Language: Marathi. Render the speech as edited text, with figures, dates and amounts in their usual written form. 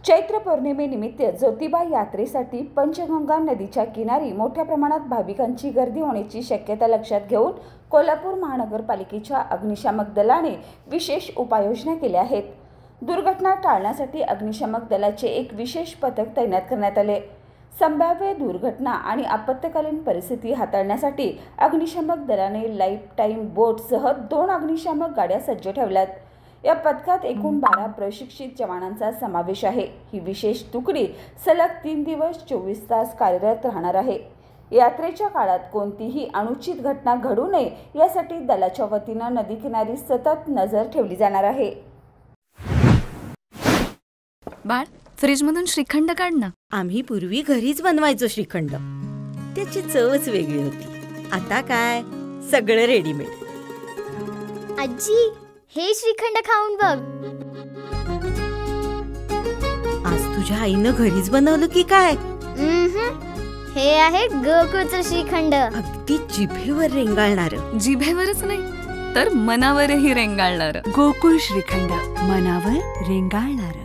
चैत्र पौर्णिमेनिमित्त ज्योतिबा यात्रेसाठी पंचगंगा नदीच्या किनारी मोठ्या प्रमाणात भाविकांची गर्दी होण्याची शक्यता लक्षात घेऊन कोल्हापूर महानगरपालिकेच्या अग्निशामक दलाने विशेष उपाययोजना केल्या आहेत। दुर्घटना टाळण्यासाठी अग्निशामक दलाचे एक विशेष पथक तैनात करण्यात आले। संभाव्य दुर्घटना आणि आपत्कालीन परिस्थिती हाताळण्यासाठी अग्निशामक दलाने लाईफ टाईम बोटसह 2 अग्निशामक गाड्या सज्ज ठेवल्यात। या पथकात एकूण 12 प्रशिक्षित जवानांचा समावेश आहे। ही विशेष तुकडी सलग 3 दिवस 24 तास कार्यरत राहणार आहे। यात्रेच्या काळात कोणतीही अनुचित घटना घडू नये यासाठी दलाच्या वतीनं नदीकिनारी सतत नजर ठेवली जाणार आहे। बाळ, फ्रीजमधून श्रीखंड काढ ना। आम्ही पूर्वी घरीच बनवायचो श्रीखंड, त्याची चवच वेगळी होती। आता काय सगळं रेडीमेड। आजी, हे श्रीखंड खाऊन बघ। आज तुझ्या आईनं घरीच बनवलं की काय? हे आहे गोकुळचं श्रीखंड। अगदी जिभेवर रेंगाळणार। जिभेवरच नाही तर मनावरही रेंगाळणार। गोकुळ श्रीखंड, मनावर रेंगाळणार।